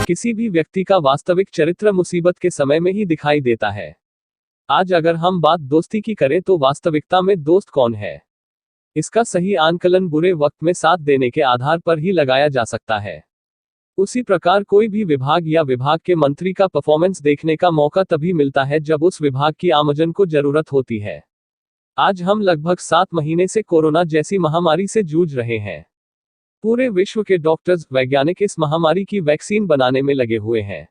किसी भी व्यक्ति का वास्तविक चरित्र मुसीबत के समय में ही दिखाई देता है। आज अगर हम बात दोस्ती की करें तो वास्तविकता में दोस्त कौन है, इसका सही आंकलन बुरे वक्त में साथ देने के आधार पर ही लगाया जा सकता है। उसी प्रकार कोई भी विभाग या विभाग के मंत्री का परफॉर्मेंस देखने का मौका तभी मिलता है जब उस विभाग की आमजन को जरूरत होती है। आज हम लगभग 7 महीने से कोरोना जैसी महामारी से जूझ रहे हैं। पूरे विश्व के डॉक्टर्स, वैज्ञानिक इस महामारी की वैक्सीन बनाने में लगे हुए हैं।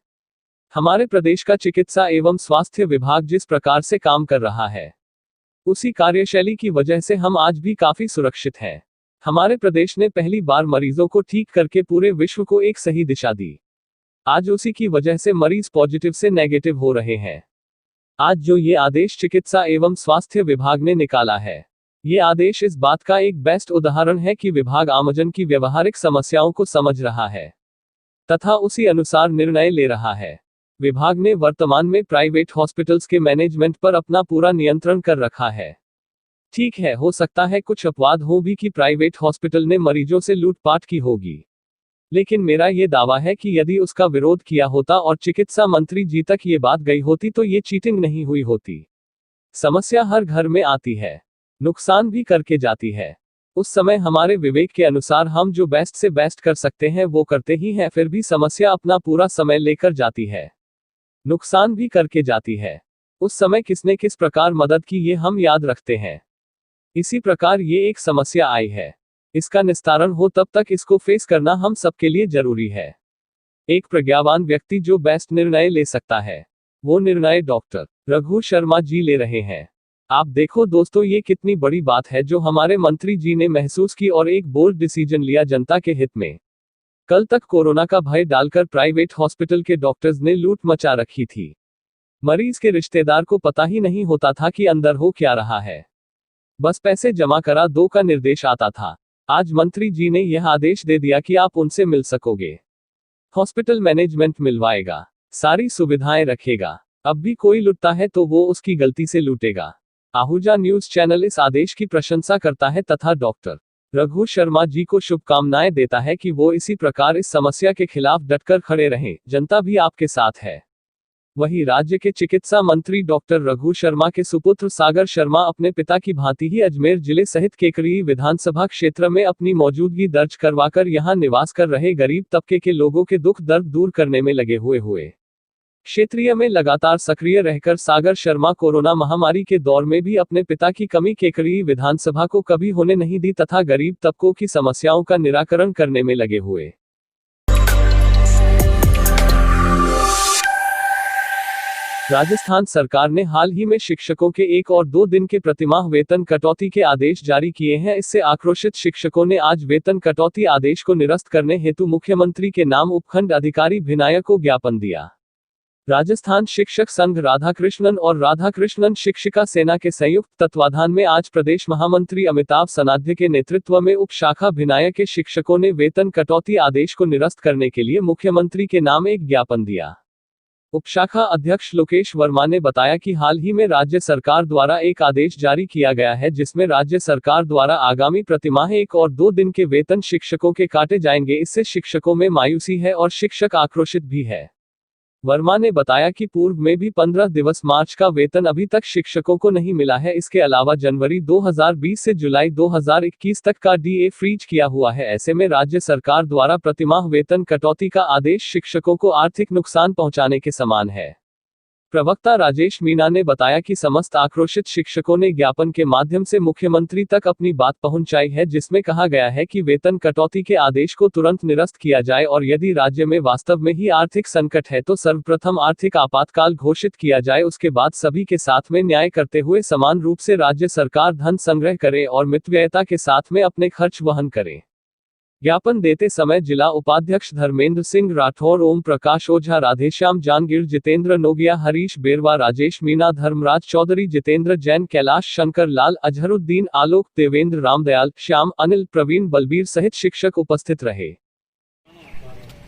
हमारे प्रदेश का चिकित्सा एवं स्वास्थ्य विभाग जिस प्रकार से काम कर रहा है, उसी कार्यशैली की वजह से हम आज भी काफी सुरक्षित हैं। हमारे प्रदेश ने पहली बार मरीजों को ठीक करके पूरे विश्व को एक सही दिशा दी। आज उसी की वजह से मरीज पॉजिटिव से नेगेटिव हो रहे हैं। आज जो ये आदेश चिकित्सा एवं स्वास्थ्य विभाग ने निकाला है, ये आदेश इस बात का एक बेस्ट उदाहरण है कि विभाग आमजन की व्यवहारिक समस्याओं को समझ रहा है तथा उसी अनुसार निर्णय ले रहा है। विभाग ने वर्तमान में प्राइवेट हॉस्पिटल्स के मैनेजमेंट पर अपना पूरा नियंत्रण कर रखा है। ठीक है, हो सकता है कुछ अपवाद हो भी कि प्राइवेट हॉस्पिटल ने मरीजों से लूटपाट की होगी, लेकिन मेरा ये दावा है कि यदि उसका विरोध किया होता और चिकित्सा मंत्री जी तक ये बात गई होती तो ये चीटिंग नहीं हुई होती। समस्या हर घर में आती है, नुकसान भी करके जाती है। उस समय हमारे विवेक के अनुसार हम जो बेस्ट से बेस्ट कर सकते हैं वो करते ही हैं, फिर भी समस्या अपना पूरा समय लेकर जाती है, नुकसान भी करके जाती है। उस समय किसने किस प्रकार मदद की ये हम याद रखते हैं। इसी प्रकार ये एक समस्या आई है, इसका निस्तारण हो तब तक इसको फेस करना हम सबके लिए जरूरी है। एक प्रज्ञावान व्यक्ति जो बेस्ट निर्णय ले सकता है, वो निर्णय डॉक्टर रघु शर्मा जी ले रहे हैं। आप देखो दोस्तों, ये कितनी बड़ी बात है जो हमारे मंत्री जी ने महसूस की और एक बोल्ड डिसीजन लिया जनता के हित में। कल तक कोरोना का भय डालकर प्राइवेट हॉस्पिटल के डॉक्टर्स ने लूट मचा रखी थी। मरीज के रिश्तेदार को पता ही नहीं होता था कि अंदर हो क्या रहा है, बस पैसे जमा करा दो का निर्देश आता था। आज मंत्री जी ने यह आदेश दे दिया कि आप उनसे मिल सकोगे, हॉस्पिटल मैनेजमेंट मिलवाएगा, सारी सुविधाएं रखेगा। अब भी कोई लुटता है तो वो उसकी गलती से लूटेगा। आहूजा न्यूज चैनल इस आदेश की प्रशंसा करता है तथा डॉक्टर रघु शर्मा जी को शुभकामनाएं देता है कि वो इसी प्रकार इस समस्या के खिलाफ डटकर खड़े रहें। जनता भी आपके साथ है। वहीं राज्य के चिकित्सा मंत्री डॉक्टर रघु शर्मा के सुपुत्र सागर शर्मा अपने पिता की भांति ही अजमेर जिले सहित केकरी विधानसभा क्षेत्र में अपनी मौजूदगी दर्ज करवाकर यहां निवास कर रहे गरीब तबके के लोगों के दुख दर्द दूर करने में लगे हुए क्षेत्रीय में लगातार सक्रिय रहकर सागर शर्मा कोरोना महामारी के दौर में भी अपने पिता की कमी केकरी विधानसभा को कभी होने नहीं दी तथा गरीब तबकों की समस्याओं का निराकरण करने में लगे हुए। राजस्थान सरकार ने हाल ही में शिक्षकों के 1 और 2 दिन के प्रतिमाह वेतन कटौती के आदेश जारी किए हैं। इससे आक्रोशित शिक्षकों ने आज वेतन कटौती आदेश को निरस्त करने हेतु मुख्यमंत्री के नाम उपखंड अधिकारी भिनायक को ज्ञापन दिया। राजस्थान शिक्षक संघ राधाकृष्णन और राधाकृष्णन शिक्षिका सेना के संयुक्त तत्वाधान में आज प्रदेश महामंत्री अमिताभ सनाध्य के नेतृत्व में उप शाखा भिनायक के शिक्षकों ने वेतन कटौती आदेश को निरस्त करने के लिए मुख्यमंत्री के नाम एक ज्ञापन दिया। उपशाखा अध्यक्ष लोकेश वर्मा ने बताया कि हाल ही में राज्य सरकार द्वारा एक आदेश जारी किया गया है जिसमें राज्य सरकार द्वारा आगामी प्रतिमाह 1 और 2 दिन के वेतन शिक्षकों के काटे जाएंगे। इससे शिक्षकों में मायूसी है और शिक्षक आक्रोशित भी है। वर्मा ने बताया कि पूर्व में भी 15 दिवस मार्च का वेतन अभी तक शिक्षकों को नहीं मिला है। इसके अलावा जनवरी 2020 से जुलाई 2021 तक का डीए फ्रीज किया हुआ है। ऐसे में राज्य सरकार द्वारा प्रतिमाह वेतन कटौती का आदेश शिक्षकों को आर्थिक नुकसान पहुंचाने के समान है। प्रवक्ता राजेश मीणा ने बताया कि समस्त आक्रोशित शिक्षकों ने ज्ञापन के माध्यम से मुख्यमंत्री तक अपनी बात पहुंचाई है, जिसमें कहा गया है कि वेतन कटौती के आदेश को तुरंत निरस्त किया जाए और यदि राज्य में वास्तव में ही आर्थिक संकट है तो सर्वप्रथम आर्थिक आपातकाल घोषित किया जाए। उसके बाद सभी के साथ में न्याय करते हुए समान रूप से राज्य सरकार धन संग्रह करे और मितव्ययता के साथ में अपने खर्च वहन करे। ज्ञापन देते समय जिला उपाध्यक्ष धर्मेंद्र सिंह राठौर, ओम प्रकाश ओझा, राधेश्याम जानगिर, जितेंद्र नोगिया, हरीश बेरवा, राजेश मीणा, धर्मराज चौधरी, जितेंद्र जैन, कैलाश शंकर लाल, अजहरुद्दीन, आलोक, देवेंद्र, रामदयाल, श्याम, अनिल, प्रवीण, बलबीर सहित शिक्षक उपस्थित रहे।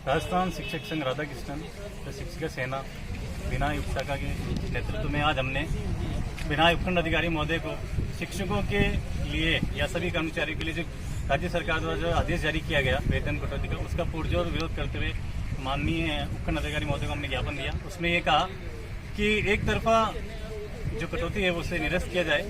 राजस्थान शिक्षक संघ राधाकृष्णन शिक्षिका सेना बिना उपशाखा के नेतृत्व में आज हमने बिना उपखंड अधिकारी महोदय को शिक्षकों के लिए या सभी कर्मचारियों के लिए जो राज्य सरकार द्वारा जो आदेश जारी किया गया वेतन कटौती का, उसका पुरजोर विरोध करते हुए माननीय उपखंड अधिकारी महोदय को हमने ज्ञापन दिया। उसमें ये कहा कि एक तरफा जो कटौती है उससे निरस्त किया जाए,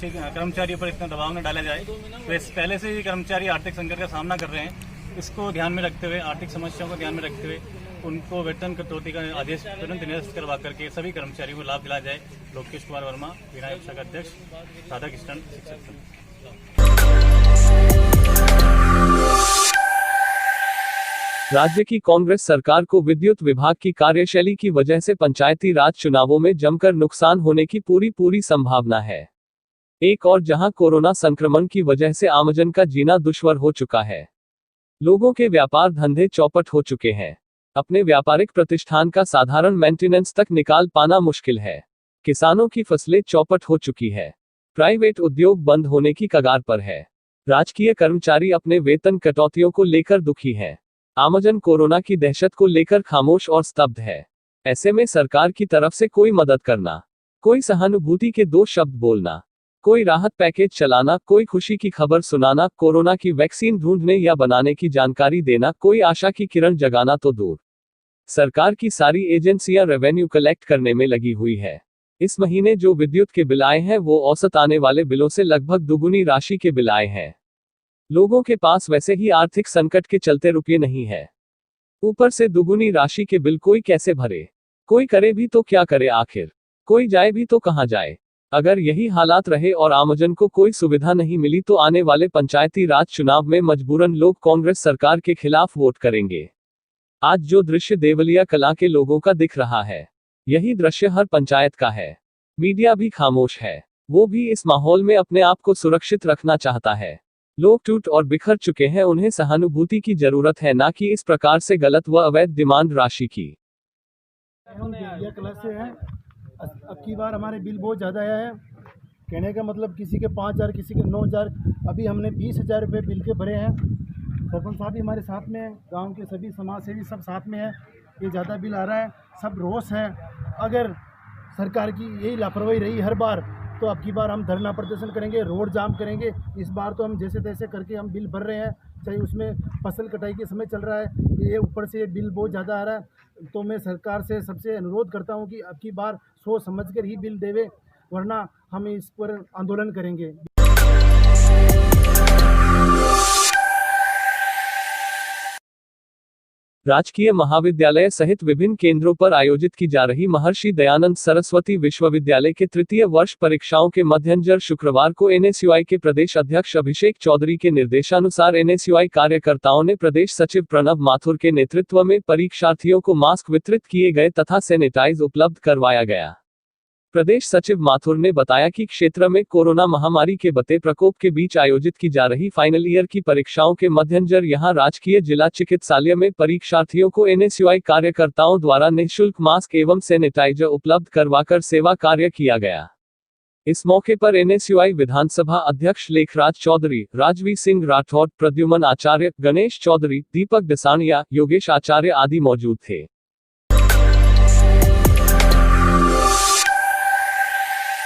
कर्मचारियों पर इतना दबाव न डाला जाए। तो पहले से ही कर्मचारी आर्थिक संकट का सामना कर रहे हैं, इसको ध्यान में रखते हुए, आर्थिक समस्याओं को ध्यान में रखते हुए उनको वेतन कटौती का आदेश तुरंत निरस्त करवा करके सभी कर्मचारियों को लाभ दिलाया जाए। लोकेश कुमार वर्मा, विनायक उपसा का अध्यक्ष, राधा कृष्णन शिक्षक संघ। राज्य की कांग्रेस सरकार को विद्युत विभाग की कार्यशैली की वजह से पंचायती राज चुनावों में जमकर नुकसान होने की पूरी संभावना है। एक और जहां कोरोना संक्रमण की वजह से आमजन का जीना दुश्वार हो चुका है, लोगों के व्यापार धंधे चौपट हो चुके हैं, अपने व्यापारिक प्रतिष्ठान का साधारण मेंटेनेंस तक निकाल पाना मुश्किल है, किसानों की फसलें चौपट हो चुकी है, प्राइवेट उद्योग बंद होने की कगार पर है, राजकीय कर्मचारी अपने वेतन कटौतियों को लेकर दुखी हैं, आमजन कोरोना की दहशत को लेकर खामोश और स्तब्ध है। ऐसे में सरकार की तरफ से कोई मदद करना, कोई सहानुभूति के दो शब्द बोलना, कोई राहत पैकेज चलाना, कोई खुशी की खबर सुनाना, कोरोना की वैक्सीन ढूंढने या बनाने की जानकारी देना, कोई आशा की किरण जगाना तो दूर, सरकार की सारी एजेंसियां रेवेन्यू कलेक्ट करने में लगी हुई है। इस महीने जो विद्युत के बिल आए हैं वो औसत आने वाले बिलों से लगभग दुगुनी राशि के बिल आए हैं। लोगों के पास वैसे ही आर्थिक संकट के चलते रुपये नहीं है, ऊपर से दुगुनी राशि के बिल कोई कैसे भरे? कोई करे भी तो क्या करे आखिर? कोई जाए भी तो कहां जाए? अगर यही हालात रहे और आमजन को कोई सुविधा नहीं मिली तो आने वाले पंचायती राज चुनाव में मजबूरन लोग कांग्रेस सरकार के खिलाफ वोट करेंगे। आज जो दृश्य देवलिया कला के लोगों का दिख रहा है, यही दृश्य हर पंचायत का है। मीडिया भी खामोश है, वो भी इस माहौल में अपने आप को सुरक्षित रखना चाहता है। लोग टूट और बिखर चुके हैं, उन्हें सहानुभूति की जरूरत है, ना कि इस प्रकार से गलत व अवैध डिमांड राशि की। अब की बार हमारे बिल बहुत ज़्यादा आया है। कहने का मतलब किसी के 5,000, किसी के 9,000, अभी हमने 20,000 रुपये बिल के भरे हैं। सरपंच साहब भी हमारे साथ में हैं, गांव के सभी समाज सेवी सब साथ में हैं। ये ज़्यादा बिल आ रहा है, सब रोष है। अगर सरकार की यही लापरवाही रही हर बार, तो अब की बार हम धरना प्रदर्शन करेंगे, रोड जाम करेंगे। इस बार तो हम जैसे तैसे करके हम बिल भर रहे हैं, चाहे उसमें फसल कटाई के समय चल रहा है, ये ऊपर से ये बिल बहुत ज़्यादा आ रहा है। तो मैं सरकार से सबसे अनुरोध करता हूं कि अब की बार सोच समझकर ही बिल देवे, वरना हम इस पर आंदोलन करेंगे। राजकीय महाविद्यालय सहित विभिन्न केंद्रों पर आयोजित की जा रही महर्षि दयानंद सरस्वती विश्वविद्यालय के तृतीय वर्ष परीक्षाओं के मद्देनजर शुक्रवार को एनएसयूआई के प्रदेश अध्यक्ष अभिषेक चौधरी के निर्देशानुसार एनएसयूआई कार्यकर्ताओं ने प्रदेश सचिव प्रणव माथुर के नेतृत्व में परीक्षार्थियों को मास्क वितरित किए गए तथा सैनिटाइज उपलब्ध करवाया गया। प्रदेश सचिव माथुर ने बताया कि क्षेत्र में कोरोना महामारी के बढ़ते प्रकोप के बीच आयोजित की जा रही फाइनल ईयर की परीक्षाओं के मद्देनजर यहां राजकीय जिला चिकित्सालय में परीक्षार्थियों को एनएसयूआई कार्यकर्ताओं द्वारा निःशुल्क मास्क एवं सैनिटाइजर उपलब्ध करवाकर सेवा कार्य किया गया। इस मौके पर एनएसयूआई विधानसभा अध्यक्ष लेखराज चौधरी, राजवीर सिंह राठौड़, प्रद्युमन आचार्य, गणेश चौधरी, दीपक डिसानिया, योगेश आचार्य आदि मौजूद थे।